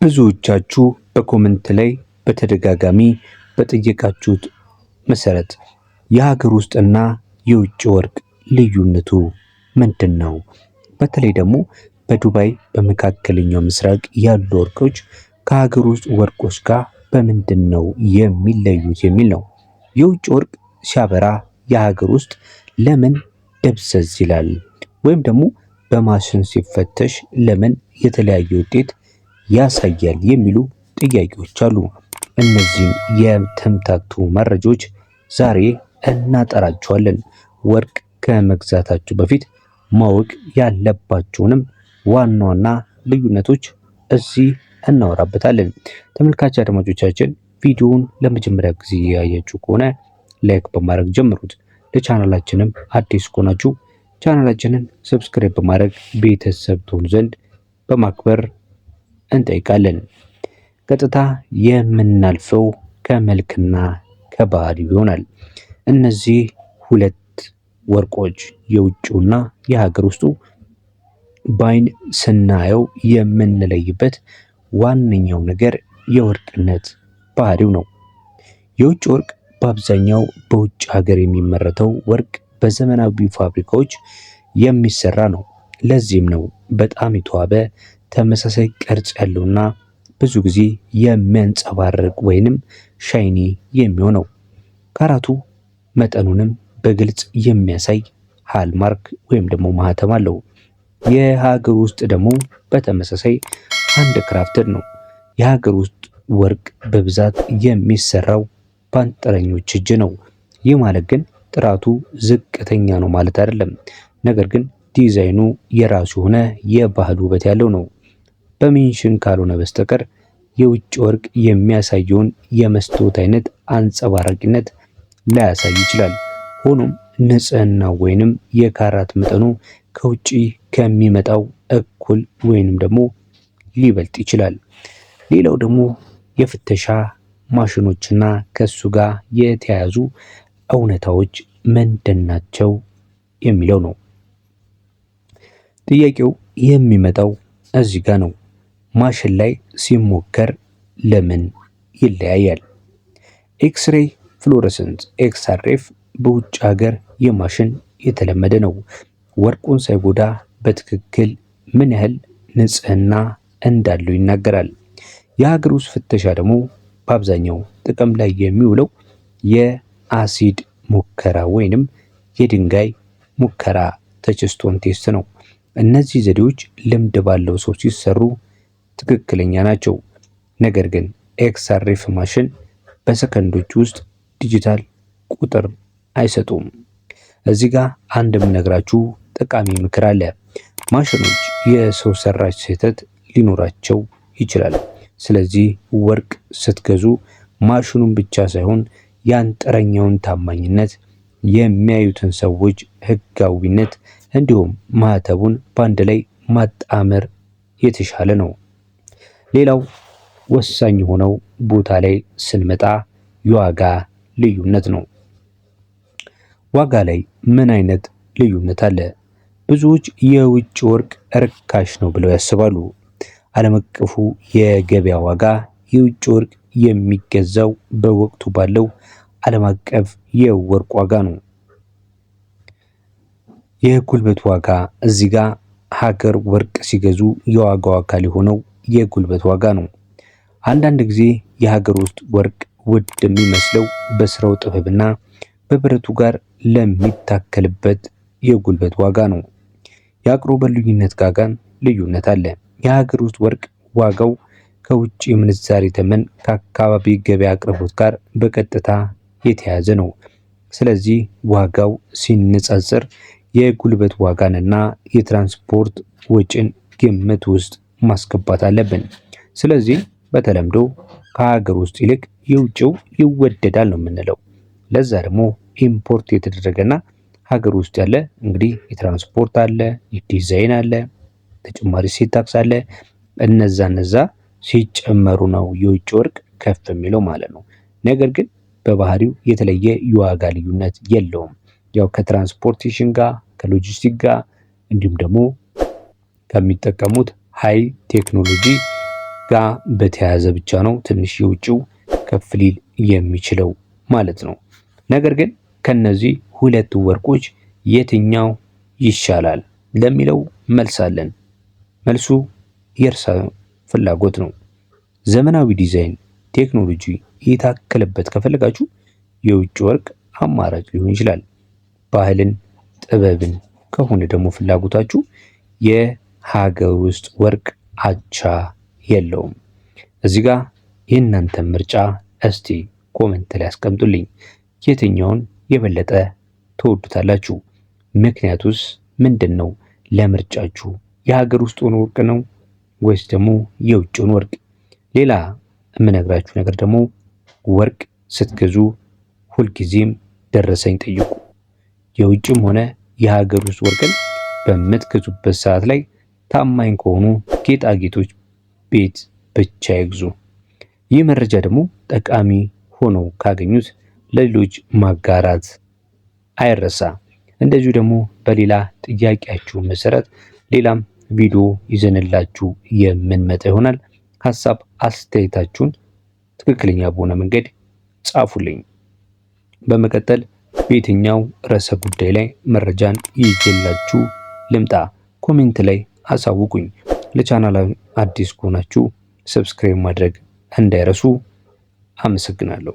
ብዙዎቻችሁ በኮመንት ላይ በተደጋጋሚ በጠየቃችሁት መሰረት የሀገር ውስጥና የውጭ ወርቅ ልዩነቱ ምንድን ነው? በተለይ ደግሞ በዱባይ በመካከለኛው ምስራቅ ያሉ ወርቆች ከሀገር ውስጥ ወርቆች ጋር በምንድን ነው የሚለዩት የሚል ነው። የውጭ ወርቅ ሲያበራ የሀገር ውስጥ ለምን ደብዘዝ ይላል? ወይም ደግሞ በማሽን ሲፈተሽ ለምን የተለያየ ውጤት ያሳያል የሚሉ ጥያቄዎች አሉ። እነዚህን የተምታቱ መረጃዎች ዛሬ እናጠራቸዋለን። ወርቅ ከመግዛታችሁ በፊት ማወቅ ያለባችሁንም ዋና ዋና ልዩነቶች እዚህ እናወራበታለን። ተመልካች አድማጮቻችን ቪዲዮውን ለመጀመሪያ ጊዜ ያያችሁ ከሆነ ላይክ በማድረግ ጀምሩት። ለቻናላችንም አዲስ ከሆናችሁ ቻናላችንን ሰብስክራይብ በማድረግ ቤተሰብ ትሆኑ ዘንድ በማክበር እንጠይቃለን። ቀጥታ የምናልፈው ከመልክና ከባህሪ ይሆናል። እነዚህ ሁለት ወርቆች የውጭውና የሀገር ውስጡ በአይን ስናየው የምንለይበት ዋነኛው ነገር የወርቅነት ባህሪው ነው። የውጭ ወርቅ በአብዛኛው በውጭ ሀገር የሚመረተው ወርቅ በዘመናዊ ፋብሪካዎች የሚሰራ ነው። ለዚህም ነው በጣም የተዋበ ተመሳሳይ ቅርጽ ያለውና ብዙ ጊዜ የሚያንጸባርቅ ወይንም ሻይኒ የሚሆነው። ካራቱ መጠኑንም በግልጽ የሚያሳይ ሃልማርክ ወይም ደግሞ ማህተም አለው። የሀገር ውስጥ ደግሞ በተመሳሳይ ሃንድ ክራፍትድ ነው። የሀገር ውስጥ ወርቅ በብዛት የሚሰራው በአንጥረኞች እጅ ነው። ይህ ማለት ግን ጥራቱ ዝቅተኛ ነው ማለት አይደለም። ነገር ግን ዲዛይኑ የራሱ የሆነ የባህል ውበት ያለው ነው። በሜንሽን ካልሆነ በስተቀር የውጭ ወርቅ የሚያሳየውን የመስታወት አይነት አንጸባራቂነት ላያሳይ ይችላል። ሆኖም ንጽህና ወይንም የካራት መጠኑ ከውጭ ከሚመጣው እኩል ወይንም ደግሞ ሊበልጥ ይችላል። ሌላው ደግሞ የፍተሻ ማሽኖችና ከሱ ጋር የተያያዙ እውነታዎች ምንድናቸው የሚለው ነው። ጥያቄው የሚመጣው እዚህ ጋር ነው። ማሽን ላይ ሲሞከር ለምን ይለያያል? ኤክስሬይ ፍሎረሰንት ኤክስአርኤፍ በውጭ ሀገር የማሽን የተለመደ ነው። ወርቁን ሳይጎዳ በትክክል ምን ያህል ንጽህና እንዳለው ይናገራል። የሀገር ውስጥ ፍተሻ ደግሞ በአብዛኛው ጥቅም ላይ የሚውለው የአሲድ ሙከራ ወይንም የድንጋይ ሙከራ ተችስቶን ቴስት ነው። እነዚህ ዘዴዎች ልምድ ባለው ሰው ሲሰሩ ትክክለኛ ናቸው። ነገር ግን ኤክስአርኤፍ ማሽን በሰከንዶች ውስጥ ዲጂታል ቁጥር አይሰጡም። እዚህ ጋር አንድ የምነግራችሁ ጠቃሚ ምክር አለ። ማሽኖች የሰው ሰራሽ ስህተት ሊኖራቸው ይችላል። ስለዚህ ወርቅ ስትገዙ ማሽኑን ብቻ ሳይሆን የአንጥረኛውን ታማኝነት፣ የሚያዩትን ሰዎች ህጋዊነት እንዲሁም ማህተቡን በአንድ ላይ ማጣመር የተሻለ ነው። ሌላው ወሳኝ የሆነው ቦታ ላይ ስንመጣ የዋጋ ልዩነት ነው። ዋጋ ላይ ምን አይነት ልዩነት አለ? ብዙዎች የውጭ ወርቅ ርካሽ ነው ብለው ያስባሉ። ዓለም አቀፉ የገበያ ዋጋ የውጭ ወርቅ የሚገዛው በወቅቱ ባለው ዓለም አቀፍ የወርቅ ዋጋ ነው። የጉልበት ዋጋ እዚህ ጋር ሀገር ወርቅ ሲገዙ የዋጋው አካል የሆነው የጉልበት ዋጋ ነው። አንዳንድ ጊዜ የሀገር ውስጥ ወርቅ ውድ የሚመስለው በስራው ጥበብና በብረቱ ጋር ለሚታከልበት የጉልበት ዋጋ ነው። የአቅርቦት ልዩነት ጋር ልዩነት አለ። የሀገር ውስጥ ወርቅ ዋጋው ከውጭ ምንዛሪ ተመን ከአካባቢ ገበያ አቅርቦት ጋር በቀጥታ የተያያዘ ነው። ስለዚህ ዋጋው ሲነጻጸር የጉልበት ዋጋንና የትራንስፖርት ወጪን ግምት ውስጥ ማስገባት አለብን። ስለዚህ በተለምዶ ከሀገር ውስጥ ይልቅ የውጭው ይወደዳል ነው የምንለው። ለዛ ደግሞ ኢምፖርት የተደረገና ሀገር ውስጥ ያለ እንግዲህ የትራንስፖርት አለ፣ የዲዛይን አለ፣ ተጨማሪ እሴት ታክስ አለ። እነዛ ሲጨመሩ ነው የውጭ ወርቅ ከፍ የሚለው ማለት ነው። ነገር ግን በባህሪው የተለየ የዋጋ ልዩነት የለውም። ያው ከትራንስፖርቴሽን ጋር ከሎጂስቲክ ጋር እንዲሁም ደግሞ ከሚጠቀሙት ሃይ ቴክኖሎጂ ጋር በተያያዘ ብቻ ነው ትንሽ የውጭው ከፍ ሊል የሚችለው ማለት ነው። ነገር ግን ከነዚህ ሁለቱ ወርቆች የትኛው ይሻላል ለሚለው መልስ አለን። መልሱ የእርሳ ፍላጎት ነው። ዘመናዊ ዲዛይን ቴክኖሎጂ የታከለበት ከፈለጋችሁ የውጭ ወርቅ አማራጭ ሊሆን ይችላል። ባህልን፣ ጥበብን ከሆነ ደግሞ ፍላጎታችሁ የሀገር ውስጥ ወርቅ አቻ የለውም። እዚህ ጋር የእናንተን ምርጫ እስቲ ኮሜንት ላይ አስቀምጡልኝ። የትኛውን የበለጠ ትወዱታላችሁ? ምክንያቱስ ምንድን ነው ለምርጫችሁ? የሀገር ውስጡን ወርቅ ነው ወይስ ደግሞ የውጭውን ወርቅ? ሌላ የምነግራችሁ ነገር ደግሞ ወርቅ ስትገዙ ሁልጊዜም ደረሰኝ ጠይቁ። የውጭም ሆነ የሀገር ውስጥ ወርቅን በምትገዙበት ሰዓት ላይ ታማኝ ከሆኑ ጌጣጌጦች ቤት ብቻ ይግዙ። ይህ መረጃ ደግሞ ጠቃሚ ሆኖ ካገኙት ለሌሎች ማጋራት አይረሳ። እንደዚሁ ደግሞ በሌላ ጥያቄያችሁ መሰረት ሌላም ቪዲዮ ይዘንላችሁ የምንመጣ ይሆናል። ሀሳብ አስተያየታችሁን ትክክለኛ በሆነ መንገድ ጻፉልኝ። በመቀጠል በየትኛው ርዕሰ ጉዳይ ላይ መረጃን ይዤላችሁ ልምጣ? ኮሜንት ላይ አሳውቁኝ። ለቻናሉ አዲስ ከሆናችሁ ሰብስክራይብ ማድረግ እንዳይረሱ። አመሰግናለሁ።